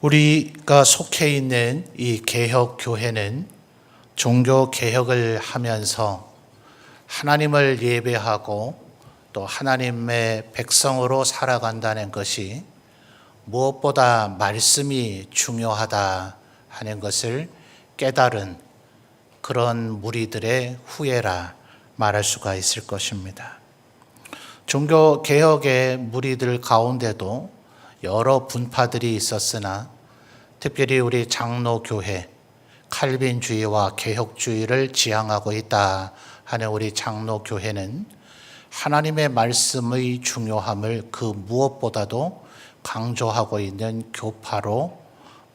우리가 속해 있는 이 개혁교회는 종교 개혁을 하면서 하나님을 예배하고 또 하나님의 백성으로 살아간다는 것이 무엇보다 말씀이 중요하다 하는 것을 깨달은 그런 무리들의 후예라 말할 수가 있을 것입니다. 종교 개혁의 무리들 가운데도 여러 분파들이 있었으나 특별히 우리 장로교회, 칼빈주의와 개혁주의를 지향하고 있다 하는 우리 장로교회는 하나님의 말씀의 중요함을 그 무엇보다도 강조하고 있는 교파로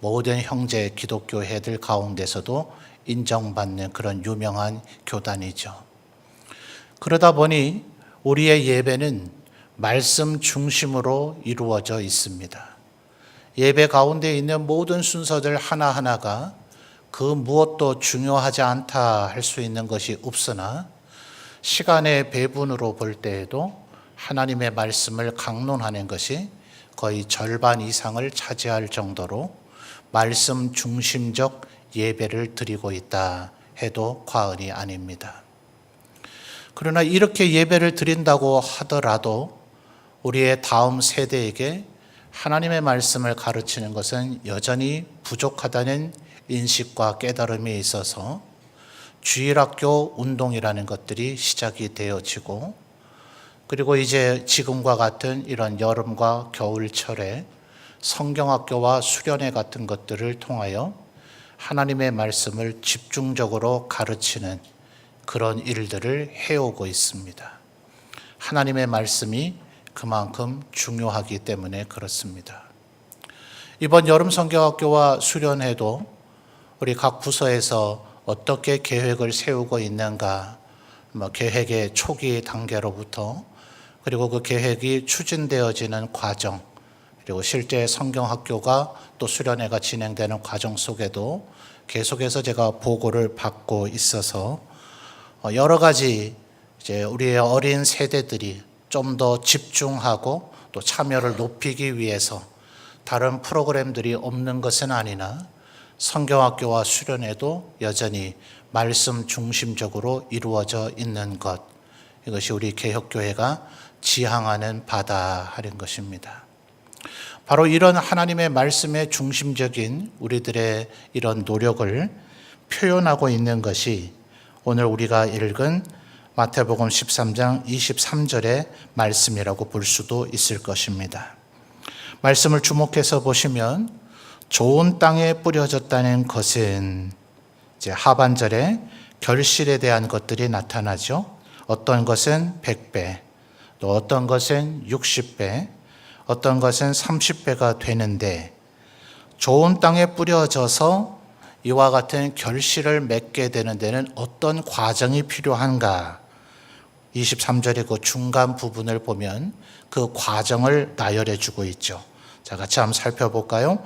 모든 형제 기독교회들 가운데서도 인정받는 그런 유명한 교단이죠. 그러다 보니 우리의 예배는 말씀 중심으로 이루어져 있습니다. 예배 가운데 있는 모든 순서들 하나하나가 그 무엇도 중요하지 않다 할 수 있는 것이 없으나 시간의 배분으로 볼 때에도 하나님의 말씀을 강론하는 것이 거의 절반 이상을 차지할 정도로 말씀 중심적 예배를 드리고 있다 해도 과언이 아닙니다. 그러나 이렇게 예배를 드린다고 하더라도 우리의 다음 세대에게 하나님의 말씀을 가르치는 것은 여전히 부족하다는 인식과 깨달음이 있어서 주일학교 운동이라는 것들이 시작이 되어지고, 그리고 이제 지금과 같은 이런 여름과 겨울철에 성경학교와 수련회 같은 것들을 통하여 하나님의 말씀을 집중적으로 가르치는 그런 일들을 해오고 있습니다. 하나님의 말씀이 그만큼 중요하기 때문에 그렇습니다. 이번 여름 성경학교와 수련회도 우리 각 부서에서 어떻게 계획을 세우고 있는가, 계획의 초기 단계로부터 그리고 그 계획이 추진되어지는 과정, 그리고 실제 성경학교가 또 수련회가 진행되는 과정 속에도 계속해서 제가 보고를 받고 있어서 여러 가지 이제 우리의 어린 세대들이 좀 더 집중하고 또 참여를 높이기 위해서 다른 프로그램들이 없는 것은 아니나 성경학교와 수련회도 여전히 말씀 중심적으로 이루어져 있는 것, 이것이 우리 개혁교회가 지향하는 바다 하는 것입니다. 바로 이런 하나님의 말씀의 중심적인 우리들의 이런 노력을 표현하고 있는 것이 오늘 우리가 읽은 마태복음 13장 23절의 말씀이라고 볼 수도 있을 것입니다. 말씀을 주목해서 보시면 좋은 땅에 뿌려졌다는 것은 이제 하반절에 결실에 대한 것들이 나타나죠. 어떤 것은 100배, 또 어떤 것은 60배, 어떤 것은 30배가 되는데, 좋은 땅에 뿌려져서 이와 같은 결실을 맺게 되는 데는 어떤 과정이 필요한가? 23절의 그 중간 부분을 보면 그 과정을 나열해 주고 있죠. 자, 같이 한번 살펴볼까요?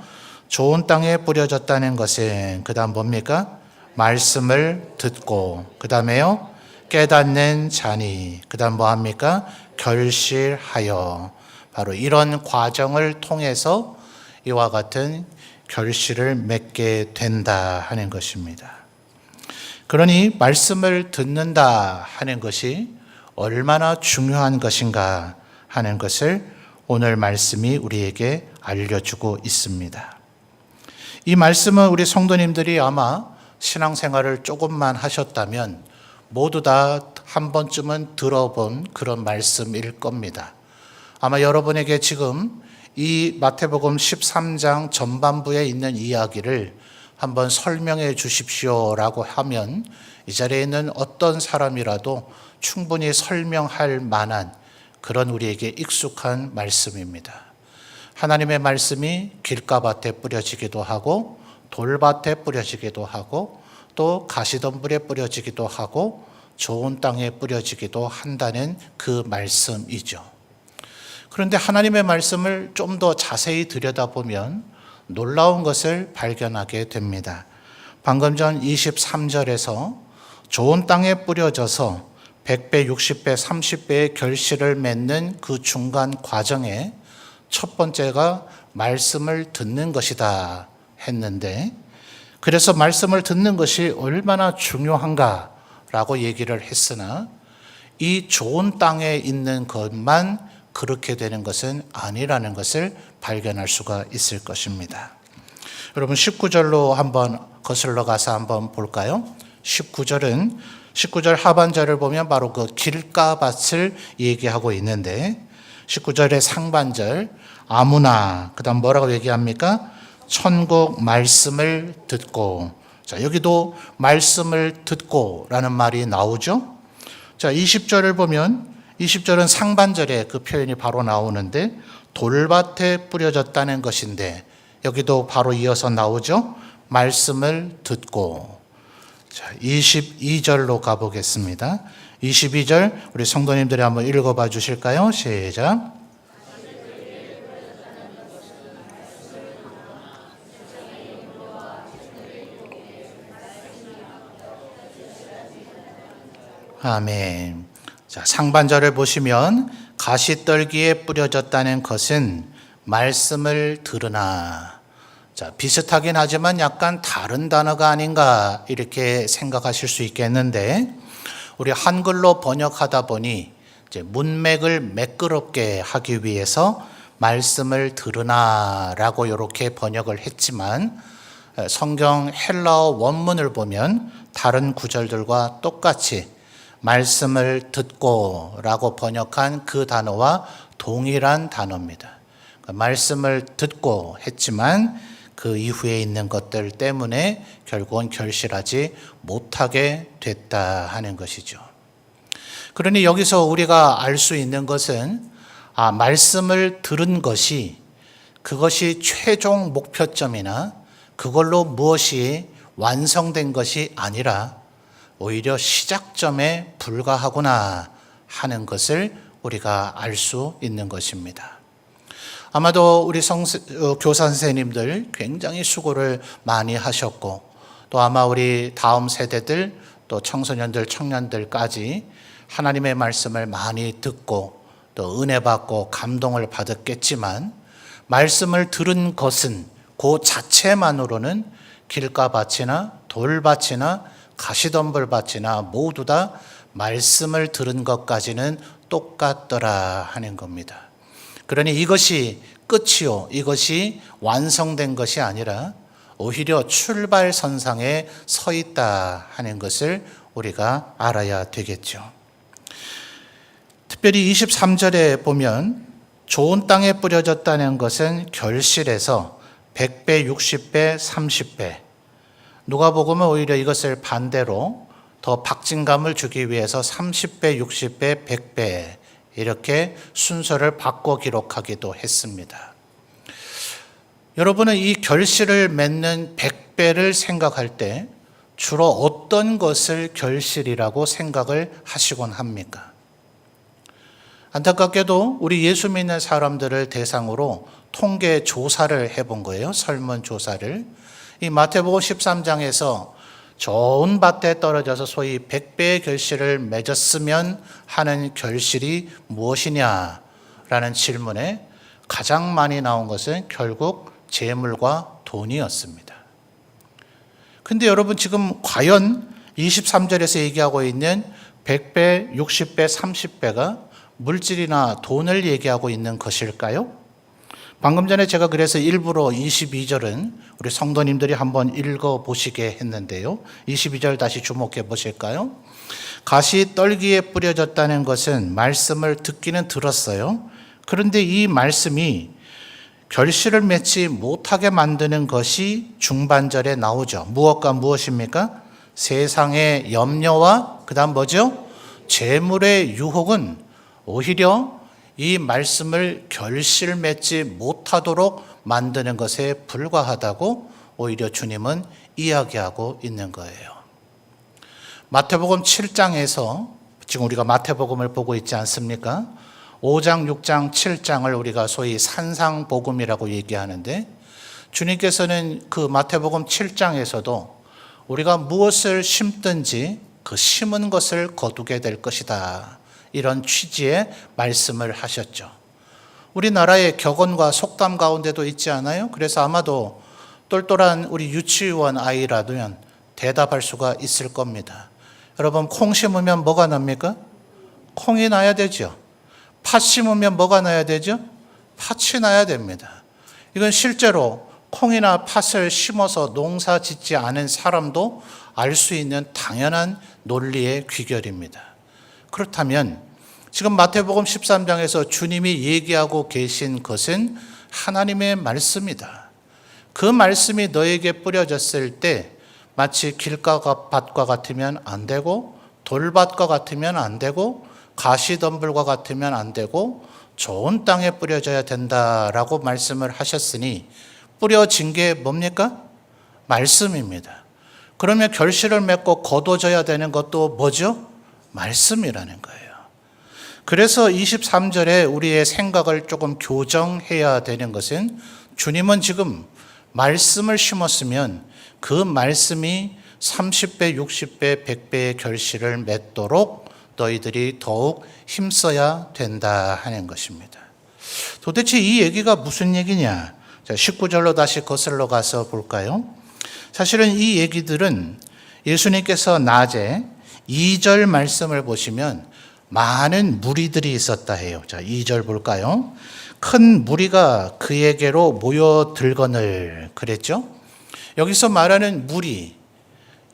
좋은 땅에 뿌려졌다는 것은 그 다음 뭡니까? 말씀을 듣고, 그 다음에요 깨닫는 자니, 그 다음 뭐합니까? 결실하여. 바로 이런 과정을 통해서 이와 같은 결실을 맺게 된다 하는 것입니다. 그러니 말씀을 듣는다 하는 것이 얼마나 중요한 것인가 하는 것을 오늘 말씀이 우리에게 알려주고 있습니다. 이 말씀은 우리 성도님들이 아마 신앙생활을 조금만 하셨다면 모두 다 한 번쯤은 들어본 그런 말씀일 겁니다. 아마 여러분에게 지금 이 마태복음 13장 전반부에 있는 이야기를 한번 설명해 주십시오라고 하면 이 자리에 있는 어떤 사람이라도 충분히 설명할 만한 그런 우리에게 익숙한 말씀입니다. 하나님의 말씀이 길가밭에 뿌려지기도 하고 돌밭에 뿌려지기도 하고 또 가시덤불에 뿌려지기도 하고 좋은 땅에 뿌려지기도 한다는 그 말씀이죠. 그런데 하나님의 말씀을 좀 더 자세히 들여다보면 놀라운 것을 발견하게 됩니다. 방금 전 23절에서 좋은 땅에 뿌려져서 100배, 60배, 30배의 결실을 맺는 그 중간 과정에 첫 번째가 말씀을 듣는 것이다 했는데, 그래서 말씀을 듣는 것이 얼마나 중요한가라고 얘기를 했으나 이 좋은 땅에 있는 것만 그렇게 되는 것은 아니라는 것을 발견할 수가 있을 것입니다. 여러분 19절로 한번 거슬러 가서 한번 볼까요? 19절 하반절을 보면 바로 그 길가밭을 얘기하고 있는데, 19절의 상반절 아무나, 그 다음 뭐라고 얘기합니까? 천국 말씀을 듣고. 자, 여기도 말씀을 듣고 라는 말이 나오죠. 자, 20절을 보면 20절은 상반절에 그 표현이 바로 나오는데, 돌밭에 뿌려졌다는 것인데 여기도 바로 이어서 나오죠. 말씀을 듣고. 자, 22절로 가보겠습니다. 22절 우리 성도님들이 한번 읽어봐 주실까요? 시작. 아멘. 자, 상반절을 보시면 가시떨기에 뿌려졌다는 것은 말씀을 들으나. 자, 비슷하긴 하지만 약간 다른 단어가 아닌가 이렇게 생각하실 수 있겠는데, 우리 한글로 번역하다 보니 이제 문맥을 매끄럽게 하기 위해서 말씀을 들으나라고 이렇게 번역을 했지만, 성경 헬라어 원문을 보면 다른 구절들과 똑같이 말씀을 듣고 라고 번역한 그 단어와 동일한 단어입니다. 말씀을 듣고 했지만 그 이후에 있는 것들 때문에 결국은 결실하지 못하게 됐다 하는 것이죠. 그러니 여기서 우리가 알 수 있는 것은, 말씀을 들은 것이 그것이 최종 목표점이나 그걸로 무엇이 완성된 것이 아니라 오히려 시작점에 불과하구나 하는 것을 우리가 알 수 있는 것입니다. 아마도 우리 교사 선생님들 굉장히 수고를 많이 하셨고, 또 아마 우리 다음 세대들, 또 청소년들, 청년들까지 하나님의 말씀을 많이 듣고 또 은혜 받고 감동을 받았겠지만, 말씀을 들은 것은 그 자체만으로는 길가밭이나 돌밭이나 가시덤불밭이나 모두 다 말씀을 들은 것까지는 똑같더라 하는 겁니다. 그러니 이것이 끝이요, 이것이 완성된 것이 아니라 오히려 출발선상에 서 있다 하는 것을 우리가 알아야 되겠죠. 특별히 23절에 보면 좋은 땅에 뿌려졌다는 것은 결실에서 100배, 60배, 30배, 누가복음은 오히려 이것을 반대로 더 박진감을 주기 위해서 30배, 60배, 100배 이렇게 순서를 바꿔 기록하기도 했습니다. 여러분은 이 결실을 맺는 100배를 생각할 때 주로 어떤 것을 결실이라고 생각을 하시곤 합니까? 안타깝게도 우리 예수 믿는 사람들을 대상으로 통계 조사를 해본 거예요. 설문조사를. 이 마태복음 13장에서 좋은 밭에 떨어져서 소위 100배의 결실을 맺었으면 하는 결실이 무엇이냐라는 질문에 가장 많이 나온 것은 결국 재물과 돈이었습니다. 근데 여러분, 지금 과연 23절에서 얘기하고 있는 100배, 60배, 30배가 물질이나 돈을 얘기하고 있는 것일까요? 방금 전에 제가 그래서 일부러 22절은 우리 성도님들이 한번 읽어보시게 했는데요. 22절 다시 주목해 보실까요? 가시 떨기에 뿌려졌다는 것은 말씀을 듣기는 들었어요. 그런데 이 말씀이 결실을 맺지 못하게 만드는 것이 중반절에 나오죠. 무엇과 무엇입니까? 세상의 염려와 그 다음 뭐죠? 재물의 유혹은 오히려 이 말씀을 결실 맺지 못하도록 만드는 것에 불과하다고 오히려 주님은 이야기하고 있는 거예요. 마태복음 7장에서 지금 우리가 마태복음을 보고 있지 않습니까? 5장, 6장, 7장을 우리가 소위 산상복음이라고 얘기하는데, 주님께서는 그 마태복음 7장에서도 우리가 무엇을 심든지 그 심은 것을 거두게 될 것이다, 이런 취지의 말씀을 하셨죠. 우리나라의 격언과 속담 가운데도 있지 않아요? 그래서 아마도 똘똘한 우리 유치원 아이라면 대답할 수가 있을 겁니다. 여러분, 콩 심으면 뭐가 납니까? 콩이 나야 되죠. 팥 심으면 뭐가 나야 되죠? 팥이 나야 됩니다. 이건 실제로 콩이나 팥을 심어서 농사 짓지 않은 사람도 알 수 있는 당연한 논리의 귀결입니다. 그렇다면 지금 마태복음 13장에서 주님이 얘기하고 계신 것은 하나님의 말씀이다. 그 말씀이 너에게 뿌려졌을 때 마치 길가밭과 같으면 안 되고, 돌밭과 같으면 안 되고, 가시덤불과 같으면 안 되고, 좋은 땅에 뿌려져야 된다라고 말씀을 하셨으니 뿌려진 게 뭡니까? 말씀입니다. 그러면 결실을 맺고 거둬져야 되는 것도 뭐죠? 말씀이라는 거예요. 그래서 23절에 우리의 생각을 조금 교정해야 되는 것은, 주님은 지금 말씀을 심었으면 그 말씀이 30배, 60배, 100배의 결실을 맺도록 너희들이 더욱 힘써야 된다 하는 것입니다. 도대체 이 얘기가 무슨 얘기냐? 19절로 다시 거슬러 가서 볼까요? 사실은 이 얘기들은 예수님께서 낮에 2절 말씀을 보시면 많은 무리들이 있었다 해요. 자, 2절 볼까요? 큰 무리가 그에게로 모여들거늘 그랬죠? 여기서 말하는 무리,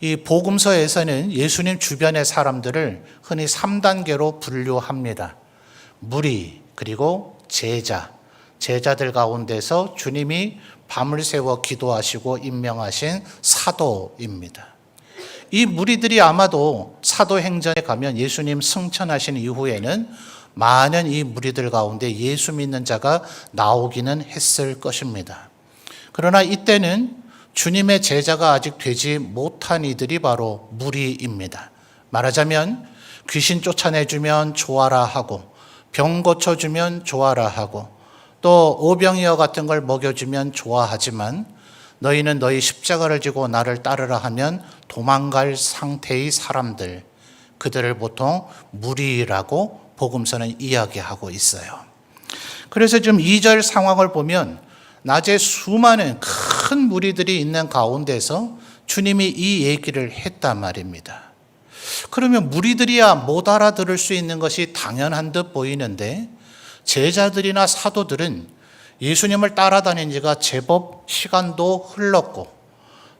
이 복음서에서는 예수님 주변의 사람들을 흔히 3단계로 분류합니다. 무리, 그리고 제자들 가운데서 주님이 밤을 새워 기도하시고 임명하신 사도입니다. 이 무리들이 아마도 사도행전에 가면 예수님 승천하신 이후에는 많은 이 무리들 가운데 예수 믿는 자가 나오기는 했을 것입니다. 그러나 이때는 주님의 제자가 아직 되지 못한 이들이 바로 무리입니다. 말하자면 귀신 쫓아내주면 좋아라 하고, 병 고쳐주면 좋아라 하고, 또 오병이어 같은 걸 먹여주면 좋아하지만 너희는 너희 십자가를 지고 나를 따르라 하면 도망갈 상태의 사람들, 그들을 보통 무리라고 복음서는 이야기하고 있어요. 그래서 지금 2절 상황을 보면 낮에 수많은 큰 무리들이 있는 가운데서 주님이 이 얘기를 했단 말입니다. 그러면 무리들이야 못 알아들을 수 있는 것이 당연한 듯 보이는데, 제자들이나 사도들은 예수님을 따라다닌 지가 제법 시간도 흘렀고,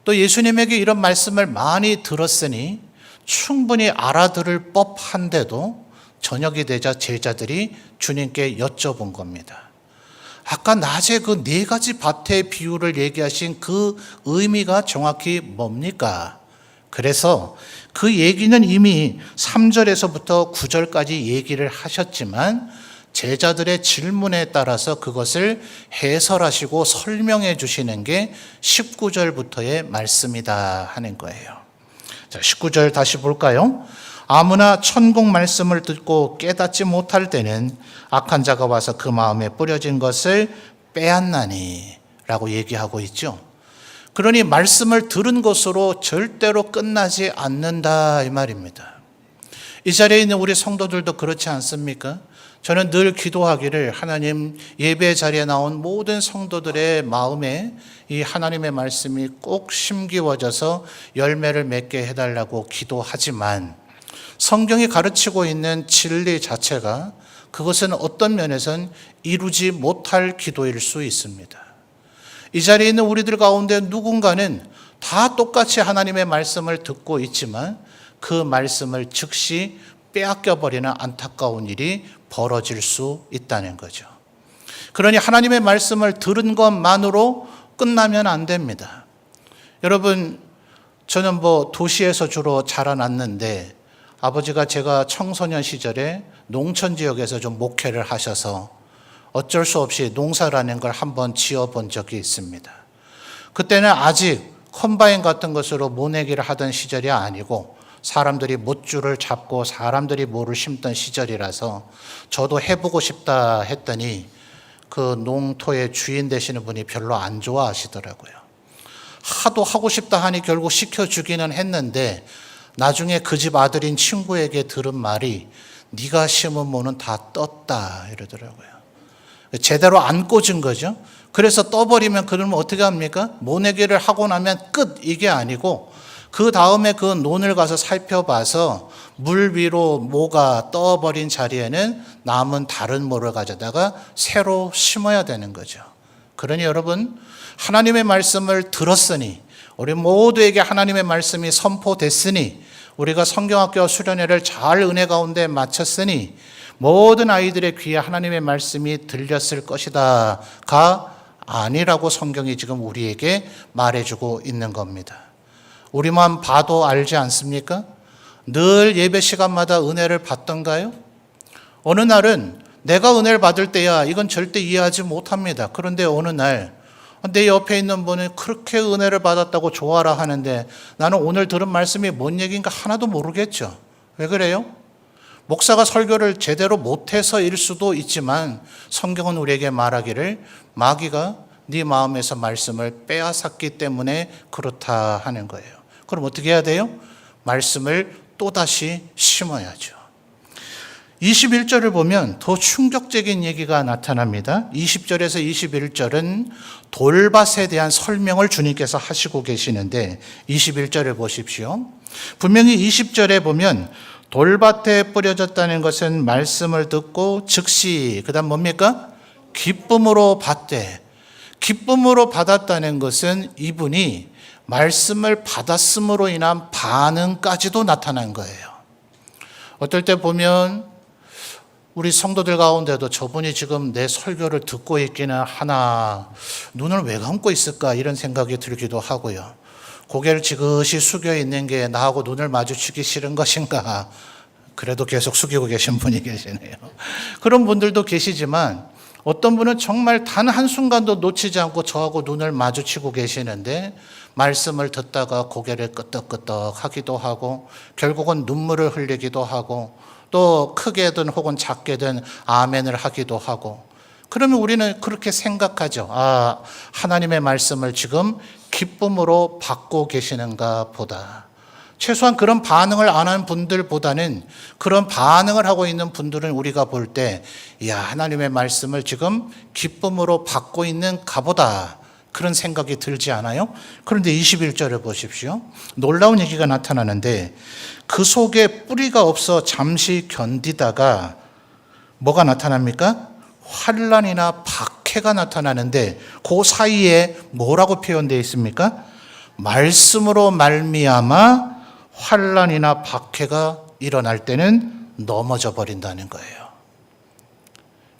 또 예수님에게 이런 말씀을 많이 들었으니 충분히 알아들을 법한데도 저녁이 되자 제자들이 주님께 여쭤본 겁니다. 아까 낮에 그 4가지 밭의 비유를 얘기하신 그 의미가 정확히 뭡니까? 그래서 그 얘기는 이미 3절에서부터 9절까지 얘기를 하셨지만 제자들의 질문에 따라서 그것을 해설하시고 설명해 주시는 게 19절부터의 말씀이다 하는 거예요. 자, 19절 다시 볼까요? 아무나 천국 말씀을 듣고 깨닫지 못할 때는 악한 자가 와서 그 마음에 뿌려진 것을 빼앗나니 라고 얘기하고 있죠. 그러니 말씀을 들은 것으로 절대로 끝나지 않는다 이 말입니다. 이 자리에 있는 우리 성도들도 그렇지 않습니까? 저는 늘 기도하기를, 하나님, 예배 자리에 나온 모든 성도들의 마음에 이 하나님의 말씀이 꼭 심기워져서 열매를 맺게 해달라고 기도하지만, 성경이 가르치고 있는 진리 자체가 그것은 어떤 면에서는 이루지 못할 기도일 수 있습니다. 이 자리에 있는 우리들 가운데 누군가는 다 똑같이 하나님의 말씀을 듣고 있지만 그 말씀을 즉시 빼앗겨버리는 안타까운 일이 벌어질 수 있다는 거죠. 그러니 하나님의 말씀을 들은 것만으로 끝나면 안 됩니다. 여러분, 저는 도시에서 주로 자라났는데 아버지가 제가 청소년 시절에 농촌 지역에서 좀 목회를 하셔서 어쩔 수 없이 농사라는 걸 한번 지어본 적이 있습니다. 그때는 아직 컴바인 같은 것으로 모내기를 하던 시절이 아니고 사람들이 못줄을 잡고 사람들이 모를 심던 시절이라서 저도 해보고 싶다 했더니 그 농토의 주인 되시는 분이 별로 안 좋아하시더라고요. 하도 하고 싶다 하니 결국 시켜주기는 했는데 나중에 그 집 아들인 친구에게 들은 말이 네가 심은 모는 다 떴다 이러더라고요. 제대로 안 꽂은 거죠. 그래서 떠버리면 그러면 어떻게 합니까? 모내기를 하고 나면 끝, 이게 아니고 그 다음에 그 논을 가서 살펴봐서 물 위로 모가 떠버린 자리에는 남은 다른 모를 가져다가 새로 심어야 되는 거죠. 그러니 여러분, 하나님의 말씀을 들었으니, 우리 모두에게 하나님의 말씀이 선포됐으니, 우리가 성경학교와 수련회를 잘 은혜 가운데 마쳤으니 모든 아이들의 귀에 하나님의 말씀이 들렸을 것이다가 아니라고 성경이 지금 우리에게 말해주고 있는 겁니다. 우리만 봐도 알지 않습니까? 늘 예배 시간마다 은혜를 받던가요? 어느 날은 내가 은혜를 받을 때야 이건 절대 이해하지 못합니다. 그런데 어느 날 내 옆에 있는 분이 그렇게 은혜를 받았다고 좋아라 하는데 나는 오늘 들은 말씀이 뭔 얘기인가 하나도 모르겠죠. 왜 그래요? 목사가 설교를 제대로 못해서일 수도 있지만 성경은 우리에게 말하기를 마귀가 네 마음에서 말씀을 빼앗았기 때문에 그렇다 하는 거예요. 그럼 어떻게 해야 돼요? 말씀을 또다시 심어야죠. 21절을 보면 더 충격적인 얘기가 나타납니다. 20절에서 21절은 돌밭에 대한 설명을 주님께서 하시고 계시는데 21절을 보십시오. 분명히 20절에 보면 돌밭에 뿌려졌다는 것은 말씀을 듣고 즉시 그다음 뭡니까? 기쁨으로 받되, 기쁨으로 받았다는 것은 이분이 말씀을 받았음으로 인한 반응까지도 나타난 거예요. 어떨 때 보면 우리 성도들 가운데도 저분이 지금 내 설교를 듣고 있기는 하나 눈을 왜 감고 있을까 이런 생각이 들기도 하고요. 고개를 지그시 숙여 있는 게 나하고 눈을 마주치기 싫은 것인가, 그래도 계속 숙이고 계신 분이 계시네요. 그런 분들도 계시지만 어떤 분은 정말 단 한순간도 놓치지 않고 저하고 눈을 마주치고 계시는데 말씀을 듣다가 고개를 끄덕끄덕 하기도 하고 결국은 눈물을 흘리기도 하고 또 크게든 혹은 작게든 아멘을 하기도 하고, 그러면 우리는 그렇게 생각하죠. 아, 하나님의 말씀을 지금 기쁨으로 받고 계시는가 보다. 최소한 그런 반응을 안 한 분들보다는 그런 반응을 하고 있는 분들은 우리가 볼 때, 야, 하나님의 말씀을 지금 기쁨으로 받고 있는가 보다, 그런 생각이 들지 않아요? 그런데 21절을 보십시오. 놀라운 얘기가 나타나는데 그 속에 뿌리가 없어 잠시 견디다가 뭐가 나타납니까? 환난이나 박해가 나타나는데 그 사이에 뭐라고 표현되어 있습니까? 말씀으로 말미암아 환난이나 박해가 일어날 때는 넘어져 버린다는 거예요.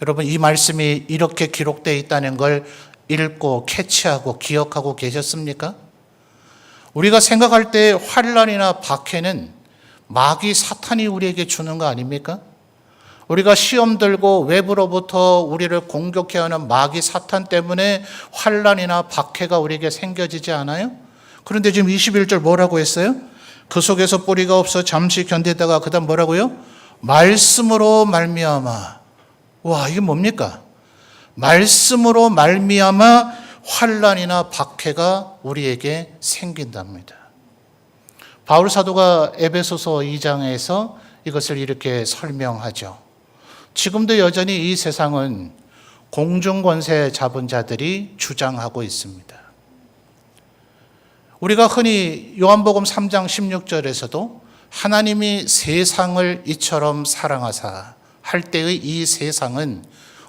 여러분, 이 말씀이 이렇게 기록되어 있다는 걸 읽고 캐치하고 기억하고 계셨습니까? 우리가 생각할 때 환난이나 박해는 마귀 사탄이 우리에게 주는 거 아닙니까? 우리가 시험 들고 외부로부터 우리를 공격해오는 마귀 사탄 때문에 환난이나 박해가 우리에게 생겨지지 않아요? 그런데 지금 21절 뭐라고 했어요? 그 속에서 뿌리가 없어 잠시 견디다가 그다음 뭐라고요? 말씀으로 말미암아. 와, 이게 뭡니까? 말씀으로 말미암아 환난이나 박해가 우리에게 생긴답니다. 바울 사도가 에베소서 2장에서 이것을 이렇게 설명하죠. 지금도 여전히 이 세상은 공중권세 잡은 자들이 주장하고 있습니다. 우리가 흔히 요한복음 3장 16절에서도 하나님이 세상을 이처럼 사랑하사 할 때의 이 세상은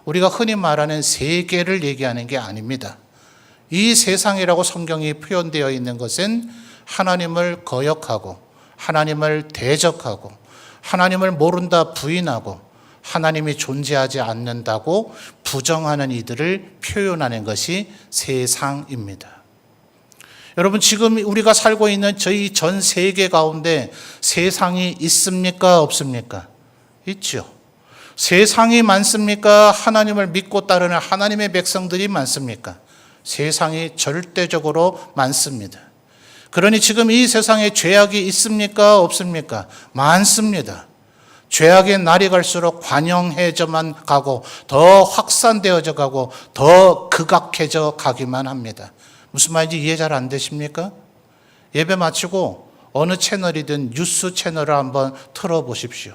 우리가 흔히 말하는 세계를 얘기하는 게 아닙니다. 이 세상이라고 성경이 표현되어 있는 것은 하나님을 거역하고 하나님을 대적하고 하나님을 모른다 부인하고 하나님이 존재하지 않는다고 부정하는 이들을 표현하는 것이 세상입니다. 여러분, 지금 우리가 살고 있는 저희 전 세계 가운데 세상이 있습니까? 없습니까? 있죠. 세상이 많습니까? 하나님을 믿고 따르는 하나님의 백성들이 많습니까? 세상이 절대적으로 많습니다. 그러니 지금 이 세상에 죄악이 있습니까? 없습니까? 많습니다. 죄악의 날이 갈수록 관영해져만 가고 더 확산되어져 가고 더 극악해져 가기만 합니다. 무슨 말인지 이해 잘 안 되십니까? 예배 마치고 어느 채널이든 뉴스 채널을 한번 틀어보십시오.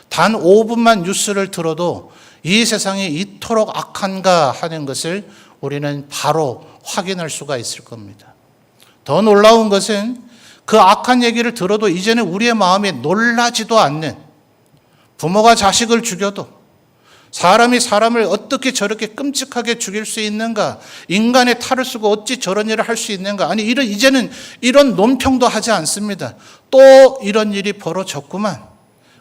단 5분만 뉴스를 들어도 이 세상이 이토록 악한가 하는 것을 우리는 바로 확인할 수가 있을 겁니다. 더 놀라운 것은 그 악한 얘기를 들어도 이제는 우리의 마음이 놀라지도 않는, 부모가 자식을 죽여도, 사람이 사람을 어떻게 저렇게 끔찍하게 죽일 수 있는가, 인간의 탈을 쓰고 어찌 저런 일을 할 수 있는가, 아니 이제는 이런 논평도 하지 않습니다. 또 이런 일이 벌어졌구만,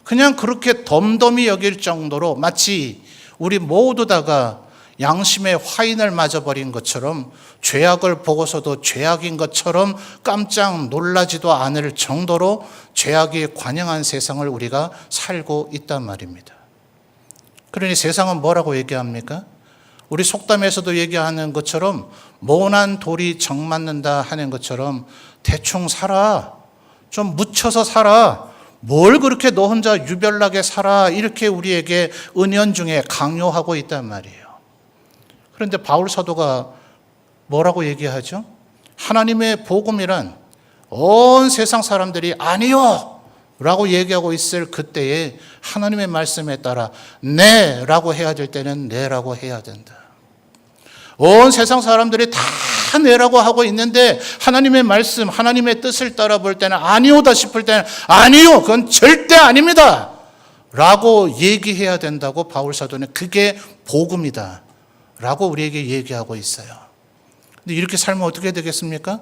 그냥 그렇게 덤덤히 여길 정도로 마치 우리 모두 다가 양심의 화인을 맞아버린 것처럼, 죄악을 보고서도 죄악인 것처럼 깜짝 놀라지도 않을 정도로 죄악이 관영한 세상을 우리가 살고 있단 말입니다. 그러니 세상은 뭐라고 얘기합니까? 우리 속담에서도 얘기하는 것처럼 모난 돌이 정 맞는다 하는 것처럼 대충 살아, 좀 묻혀서 살아, 뭘 그렇게 너 혼자 유별나게 살아, 이렇게 우리에게 은연중에 강요하고 있단 말이에요. 그런데 바울 사도가 뭐라고 얘기하죠? 하나님의 복음이란 온 세상 사람들이 아니요 라고 얘기하고 있을 그때에 하나님의 말씀에 따라 네 라고 해야 될 때는 네 라고 해야 된다. 온 세상 사람들이 다 네라고 하고 있는데 하나님의 말씀, 하나님의 뜻을 따라 볼 때는 아니오다 싶을 때는 아니요, 그건 절대 아닙니다 라고 얘기해야 된다고 바울 사도는 그게 복음이다 라고 우리에게 얘기하고 있어요. 근데 이렇게 살면 어떻게 되겠습니까?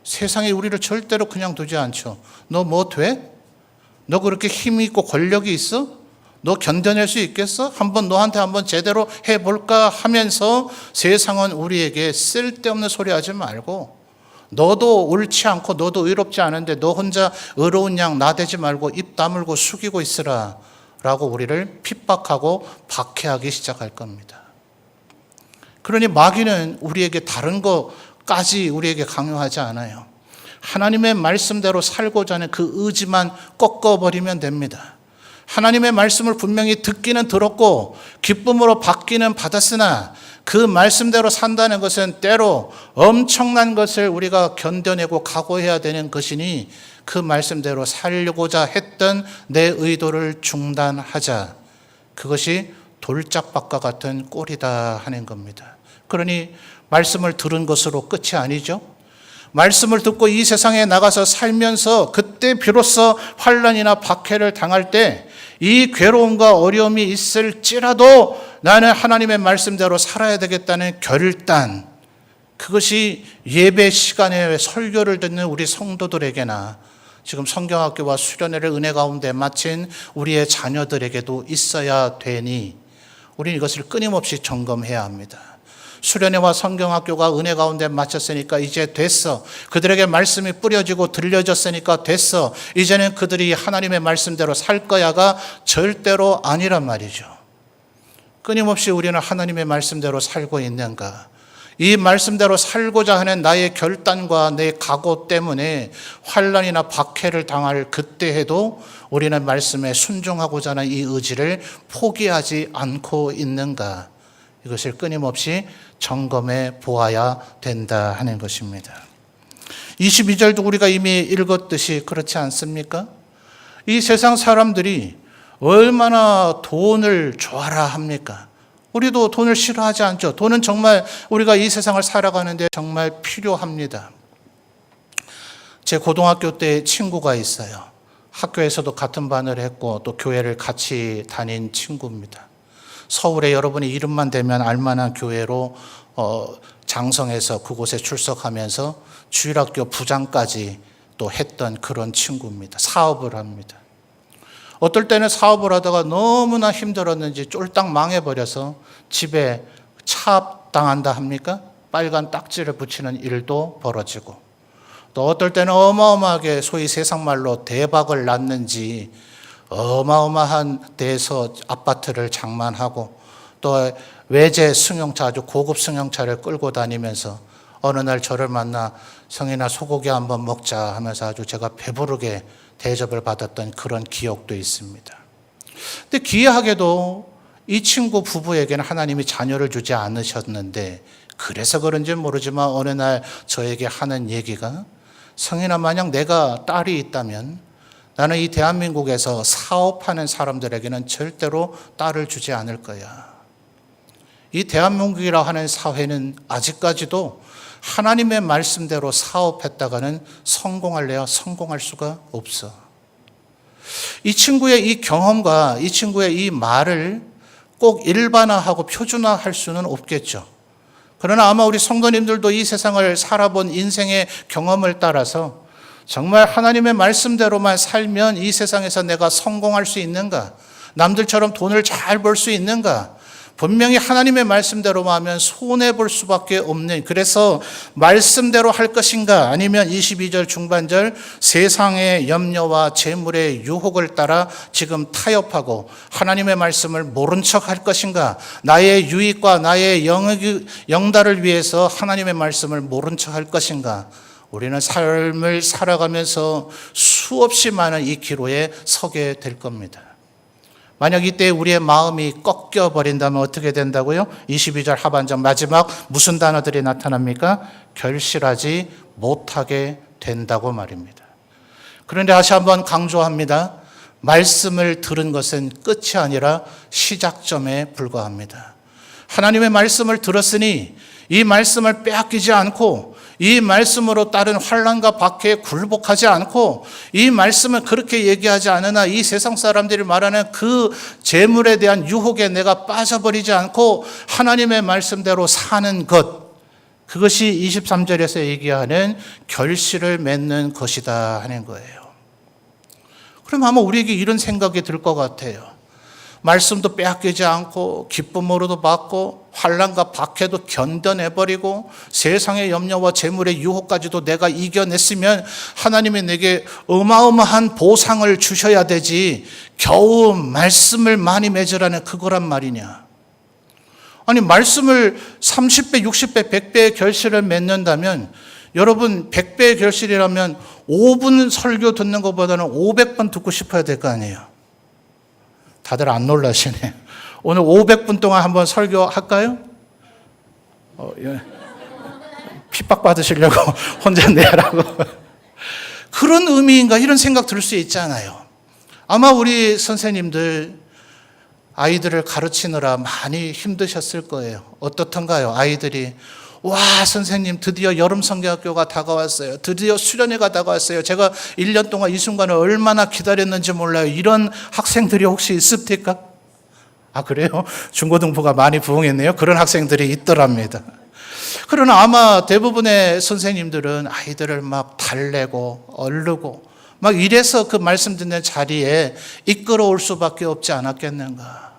세상이 우리를 절대로 그냥 두지 않죠. 너 뭐 돼? 너 그렇게 힘이 있고 권력이 있어? 너 견뎌낼 수 있겠어? 너한테 한번 제대로 해볼까 하면서 세상은 우리에게 쓸데없는 소리 하지 말고, 너도 옳지 않고 너도 의롭지 않은데 너 혼자 의로운 양 나대지 말고 입 다물고 숙이고 있으라 라고 우리를 핍박하고 박해하기 시작할 겁니다. 그러니 마귀는 우리에게 다른 것까지 우리에게 강요하지 않아요. 하나님의 말씀대로 살고자 하는 그 의지만 꺾어버리면 됩니다. 하나님의 말씀을 분명히 듣기는 들었고 기쁨으로 받기는 받았으나 그 말씀대로 산다는 것은 때로 엄청난 것을 우리가 견뎌내고 각오해야 되는 것이니 그 말씀대로 살려고자 했던 내 의도를 중단하자. 그것이 돌짝밭과 같은 꼴이다 하는 겁니다. 그러니 말씀을 들은 것으로 끝이 아니죠. 말씀을 듣고 이 세상에 나가서 살면서 그때 비로소 환난이나 박해를 당할 때 이 괴로움과 어려움이 있을지라도 나는 하나님의 말씀대로 살아야 되겠다는 결단, 그것이 예배 시간에 설교를 듣는 우리 성도들에게나 지금 성경학교와 수련회를 은혜 가운데 마친 우리의 자녀들에게도 있어야 되니 우리는 이것을 끊임없이 점검해야 합니다. 수련회와 성경학교가 은혜 가운데 마쳤으니까 이제 됐어. 그들에게 말씀이 뿌려지고 들려졌으니까 됐어. 이제는 그들이 하나님의 말씀대로 살 거야가 절대로 아니란 말이죠. 끊임없이 우리는 하나님의 말씀대로 살고 있는가? 이 말씀대로 살고자 하는 나의 결단과 내 각오 때문에 환난이나 박해를 당할 그때에도 우리는 말씀에 순종하고자 하는 이 의지를 포기하지 않고 있는가? 이것을 끊임없이 점검해 보아야 된다 하는 것입니다. 22절도 우리가 이미 읽었듯이 그렇지 않습니까? 이 세상 사람들이 얼마나 돈을 좋아라 합니까? 우리도 돈을 싫어하지 않죠. 돈은 정말 우리가 이 세상을 살아가는데 정말 필요합니다. 제 고등학교 때 친구가 있어요. 학교에서도 같은 반을 했고 또 교회를 같이 다닌 친구입니다. 서울에 여러분이 이름만 대면 알만한 교회로 장성해서 그곳에 출석하면서 주일학교 부장까지 또 했던 그런 친구입니다. 사업을 합니다. 어떨 때는 사업을 하다가 너무나 힘들었는지 쫄딱 망해버려서 집에 차압당한다 합니까? 빨간 딱지를 붙이는 일도 벌어지고, 또 어떨 때는 어마어마하게 소위 세상말로 대박을 났는지 어마어마한 데서 아파트를 장만하고 또 외제 승용차, 아주 고급 승용차를 끌고 다니면서 어느 날 저를 만나 성인아 소고기 한번 먹자 하면서 아주 제가 배부르게 대접을 받았던 그런 기억도 있습니다. 근데 기이하게도 이 친구 부부에게는 하나님이 자녀를 주지 않으셨는데 그래서 그런지 모르지만 어느 날 저에게 하는 얘기가, 성인아 만약 내가 딸이 있다면 나는 이 대한민국에서 사업하는 사람들에게는 절대로 딸을 주지 않을 거야. 이 대한민국이라 하는 사회는 아직까지도 하나님의 말씀대로 사업했다가는 성공할래야 성공할 수가 없어. 이 친구의 이 경험과 이 친구의 이 말을 꼭 일반화하고 표준화할 수는 없겠죠. 그러나 아마 우리 성도님들도 이 세상을 살아본 인생의 경험을 따라서 정말 하나님의 말씀대로만 살면 이 세상에서 내가 성공할 수 있는가? 남들처럼 돈을 잘 벌 수 있는가? 분명히 하나님의 말씀대로만 하면 손해볼 수밖에 없는, 그래서 말씀대로 할 것인가? 아니면 22절 중반절 세상의 염려와 재물의 유혹을 따라 지금 타협하고 하나님의 말씀을 모른 척 할 것인가? 나의 유익과 나의 영달을 위해서 하나님의 말씀을 모른 척 할 것인가? 우리는 삶을 살아가면서 수없이 많은 이 기로에 서게 될 겁니다. 만약 이때 우리의 마음이 꺾여버린다면 어떻게 된다고요? 22절 하반절 마지막 무슨 단어들이 나타납니까? 결실하지 못하게 된다고 말입니다. 그런데 다시 한번 강조합니다. 말씀을 들은 것은 끝이 아니라 시작점에 불과합니다. 하나님의 말씀을 들었으니 이 말씀을 빼앗기지 않고 이 말씀으로 따른 환난과 박해에 굴복하지 않고 이 말씀을 그렇게 얘기하지 않으나 이 세상 사람들이 말하는 그 재물에 대한 유혹에 내가 빠져버리지 않고 하나님의 말씀대로 사는 것, 그것이 23절에서 얘기하는 결실을 맺는 것이다 하는 거예요. 그럼 아마 우리에게 이런 생각이 들 것 같아요. 말씀도 빼앗기지 않고 기쁨으로도 받고 환난과 박해도 견뎌내버리고 세상의 염려와 재물의 유혹까지도 내가 이겨냈으면 하나님이 내게 어마어마한 보상을 주셔야 되지, 겨우 말씀을 많이 맺으라는 그거란 말이냐. 아니 말씀을 30배, 60배, 100배의 결실을 맺는다면 여러분 100배의 결실이라면 5분 설교 듣는 것보다는 500번 듣고 싶어야 될 거 아니에요. 다들 안 놀라시네. 오늘 500분 동안 한번 설교할까요? 예. 핍박 받으시려고 혼자 내라고. 그런 의미인가 이런 생각 들 수 있잖아요. 아마 우리 선생님들 아이들을 가르치느라 많이 힘드셨을 거예요. 어떻던가요? 아이들이 와 선생님 드디어 여름 성경학교가 다가왔어요. 드디어 수련회가 다가왔어요. 제가 1년 동안 이 순간을 얼마나 기다렸는지 몰라요. 이런 학생들이 혹시 있습니까? 아 그래요? 중고등부가 많이 부흥했네요. 그런 학생들이 있더랍니다. 그러나 아마 대부분의 선생님들은 아이들을 막 달래고 얼르고 막 이래서 그 말씀 듣는 자리에 이끌어올 수밖에 없지 않았겠는가.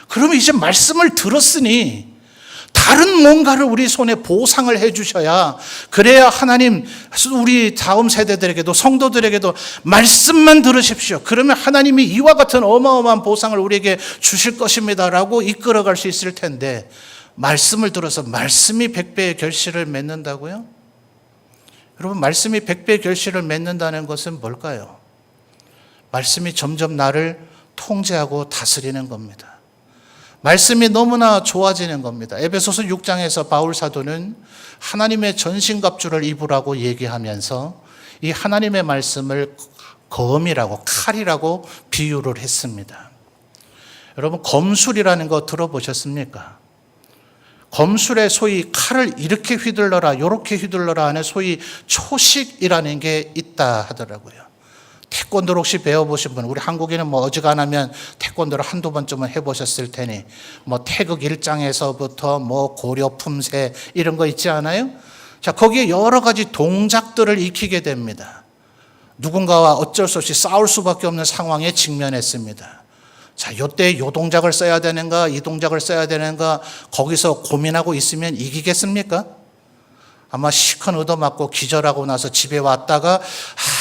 그러면 이제 말씀을 들었으니 다른 뭔가를 우리 손에 보상을 해 주셔야, 그래야 하나님 우리 다음 세대들에게도 성도들에게도 말씀만 들으십시오. 그러면 하나님이 이와 같은 어마어마한 보상을 우리에게 주실 것입니다라고 이끌어갈 수 있을 텐데, 말씀을 들어서 말씀이 100배의 결실을 맺는다고요? 여러분 말씀이 100배의 결실을 맺는다는 것은 뭘까요? 말씀이 점점 나를 통제하고 다스리는 겁니다. 말씀이 너무나 좋아지는 겁니다. 에베소서 6장에서 바울 사도는 하나님의 전신갑주를 입으라고 얘기하면서 이 하나님의 말씀을 검이라고 칼이라고 비유를 했습니다. 여러분 검술이라는 거 들어보셨습니까? 검술에 소위 칼을 이렇게 휘둘러라 이렇게 휘둘러라 하는 소위 초식이라는 게 있다 하더라고요. 태권도를 혹시 배워보신 분, 우리 한국인은 뭐 어지간하면 태권도를 한두 번쯤은 해보셨을 테니 뭐 태극 1장에서부터 뭐 고려 품새 이런 거 있지 않아요? 자, 거기에 여러 가지 동작들을 익히게 됩니다. 누군가와 어쩔 수 없이 싸울 수밖에 없는 상황에 직면했습니다. 자, 요때 요 동작을 써야 되는가 이 동작을 써야 되는가 거기서 고민하고 있으면 이기겠습니까? 아마 시큰 얻어맞고 기절하고 나서 집에 왔다가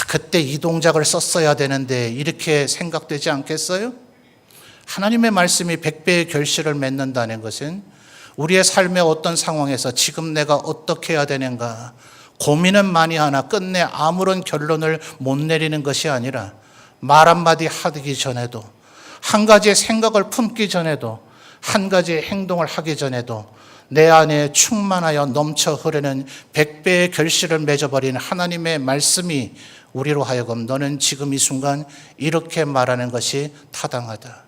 그때 이 동작을 썼어야 되는데 이렇게 생각되지 않겠어요? 하나님의 말씀이 100배의 결실을 맺는다는 것은 우리의 삶의 어떤 상황에서 지금 내가 어떻게 해야 되는가 고민은 많이 하나 끝내 아무런 결론을 못 내리는 것이 아니라 말 한마디 하기 전에도 한 가지의 생각을 품기 전에도 한 가지의 행동을 하기 전에도 내 안에 충만하여 넘쳐 흐르는 100배의 결실을 맺어버린 하나님의 말씀이 우리로 하여금 너는 지금 이 순간 이렇게 말하는 것이 타당하다.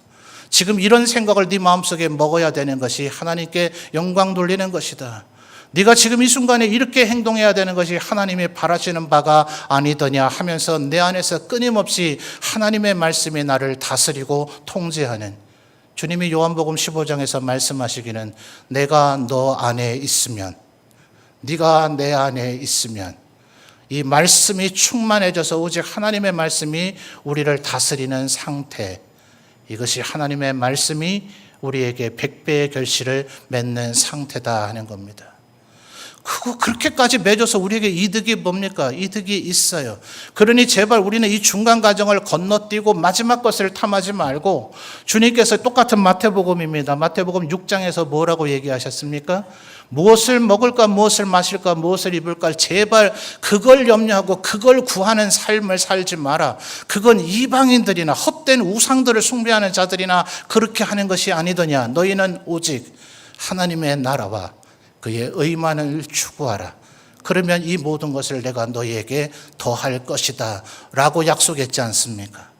지금 이런 생각을 네 마음속에 먹어야 되는 것이 하나님께 영광 돌리는 것이다. 네가 지금 이 순간에 이렇게 행동해야 되는 것이 하나님이 바라시는 바가 아니더냐 하면서 내 안에서 끊임없이 하나님의 말씀이 나를 다스리고 통제하는, 주님이 요한복음 15장에서 말씀하시기는 내가 너 안에 있으면, 네가 내 안에 있으면 이 말씀이 충만해져서 오직 하나님의 말씀이 우리를 다스리는 상태, 이것이 하나님의 말씀이 우리에게 100배의 결실을 맺는 상태다 하는 겁니다. 그렇게까지 맺어서 우리에게 이득이 뭡니까? 이득이 있어요. 그러니 제발 우리는 이 중간 과정을 건너뛰고 마지막 것을 탐하지 말고, 주님께서 똑같은 마태복음입니다. 마태복음 6장에서 뭐라고 얘기하셨습니까? 무엇을 먹을까, 무엇을 마실까, 무엇을 입을까, 제발 그걸 염려하고 그걸 구하는 삶을 살지 마라. 그건 이방인들이나 헛된 우상들을 숭배하는 자들이나 그렇게 하는 것이 아니더냐. 너희는 오직 하나님의 나라와 그의 의만을 추구하라. 그러면 이 모든 것을 내가 너희에게 더할 것이다 라고 약속했지 않습니까?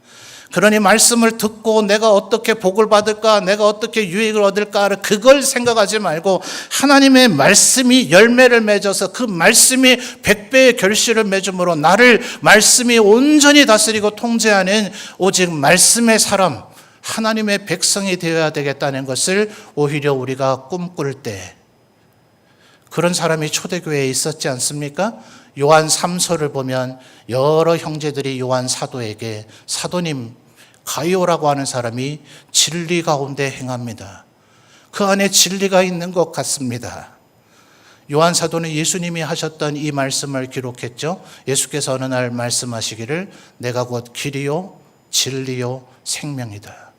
그러니 말씀을 듣고 내가 어떻게 복을 받을까, 내가 어떻게 유익을 얻을까, 그걸 생각하지 말고 하나님의 말씀이 열매를 맺어서 그 말씀이 100배의 결실을 맺음으로 나를 말씀이 온전히 다스리고 통제하는 오직 말씀의 사람, 하나님의 백성이 되어야 되겠다는 것을 오히려 우리가 꿈꿀 때, 그런 사람이 초대교회에 있었지 않습니까? 요한 3서를 보면 여러 형제들이 요한 사도에게 사도님, 가이오라고 하는 사람이 진리 가운데 행합니다. 그 안에 진리가 있는 것 같습니다. 요한 사도는 예수님이 하셨던 이 말씀을 기록했죠. 예수께서 어느 날 말씀하시기를 내가 곧 길이요 진리요 생명이다.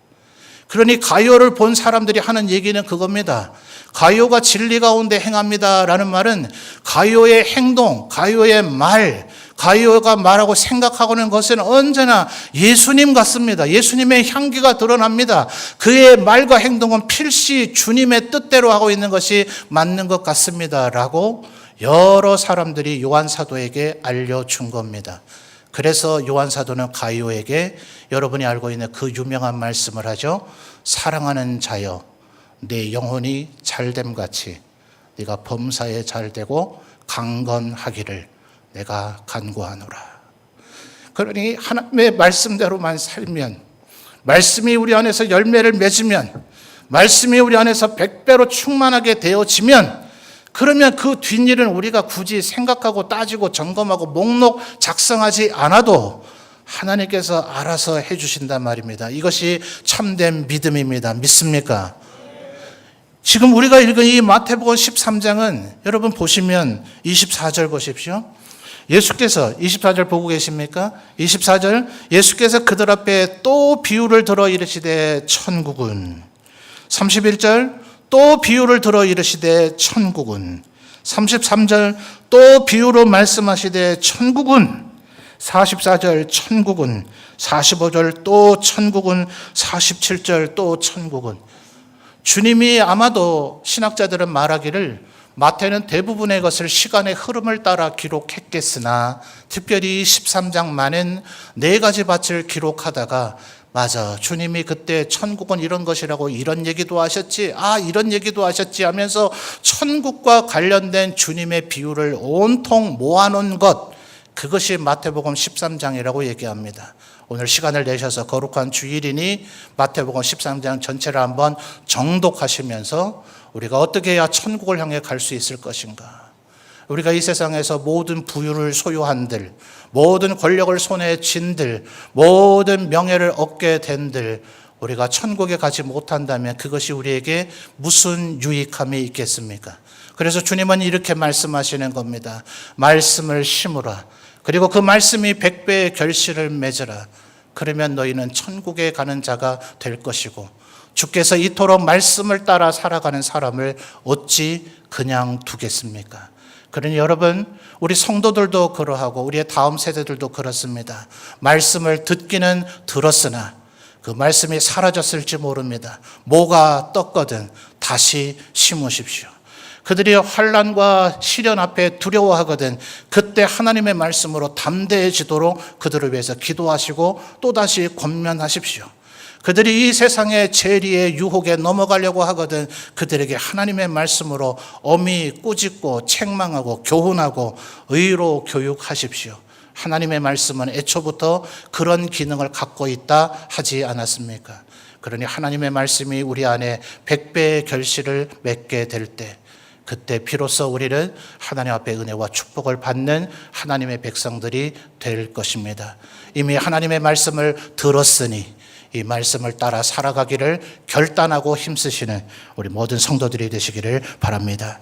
그러니 가이오를 본 사람들이 하는 얘기는 그겁니다. 가이오가 진리 가운데 행합니다 라는 말은 가이오의 행동, 가이오의 말, 가이오가 말하고 생각하고는 것은 언제나 예수님 같습니다. 예수님의 향기가 드러납니다. 그의 말과 행동은 필시 주님의 뜻대로 하고 있는 것이 맞는 것 같습니다 라고 여러 사람들이 요한 사도에게 알려준 겁니다. 그래서 요한 사도는 가이오에게 여러분이 알고 있는 그 유명한 말씀을 하죠. 사랑하는 자여, 내 영혼이 잘됨같이 네가 범사에 잘되고 강건하기를 내가 간구하노라. 그러니 하나님의 말씀대로만 살면, 말씀이 우리 안에서 열매를 맺으면, 말씀이 우리 안에서 100배로 충만하게 되어지면, 그러면 그 뒷일은 우리가 굳이 생각하고 따지고 점검하고 목록 작성하지 않아도 하나님께서 알아서 해주신단 말입니다. 이것이 참된 믿음입니다. 믿습니까? 지금 우리가 읽은 이 마태복음 13장은 여러분 보시면 24절 보십시오. 예수께서 24절 보고 계십니까? 24절 예수께서 그들 앞에 또 비유를 들어 이르시되 천국은, 31절 또 비유를 들어 이르시되 천국은, 33절 또 비유로 말씀하시되 천국은, 44절 천국은, 45절 또 천국은, 47절 또 천국은. 주님이 아마도 신학자들은 말하기를 마태는 대부분의 것을 시간의 흐름을 따라 기록했겠으나 특별히 13장만은 4가지 밭을 기록하다가 맞아, 주님이 그때 천국은 이런 것이라고 이런 얘기도 하셨지, 이런 얘기도 하셨지 하면서 천국과 관련된 주님의 비유를 온통 모아놓은 것, 그것이 마태복음 13장이라고 얘기합니다. 오늘 시간을 내셔서 거룩한 주일이니 마태복음 13장 전체를 한번 정독하시면서 우리가 어떻게 해야 천국을 향해 갈 수 있을 것인가, 우리가 이 세상에서 모든 부유를 소유한들, 모든 권력을 손에 쥔들, 모든 명예를 얻게 된들, 우리가 천국에 가지 못한다면 그것이 우리에게 무슨 유익함이 있겠습니까? 그래서 주님은 이렇게 말씀하시는 겁니다. 말씀을 심으라. 그리고 그 말씀이 100배의 결실을 맺으라. 그러면 너희는 천국에 가는 자가 될 것이고, 주께서 이토록 말씀을 따라 살아가는 사람을 어찌 그냥 두겠습니까? 그러니 여러분, 우리 성도들도 그러하고 우리의 다음 세대들도 그렇습니다. 말씀을 듣기는 들었으나 그 말씀이 사라졌을지 모릅니다. 뭐가 떴거든 다시 심으십시오. 그들이 환난과 시련 앞에 두려워하거든 그때 하나님의 말씀으로 담대해지도록 그들을 위해서 기도하시고 또다시 권면하십시오. 그들이 이 세상의 재리의 유혹에 넘어가려고 하거든 그들에게 하나님의 말씀으로 엄히 꾸짖고 책망하고 교훈하고 의로 교육하십시오. 하나님의 말씀은 애초부터 그런 기능을 갖고 있다 하지 않았습니까? 그러니 하나님의 말씀이 우리 안에 100배의 결실을 맺게 될 때 그때 비로소 우리는 하나님 앞에 은혜와 축복을 받는 하나님의 백성들이 될 것입니다. 이미 하나님의 말씀을 들었으니 이 말씀을 따라 살아가기를 결단하고 힘쓰시는 우리 모든 성도들이 되시기를 바랍니다.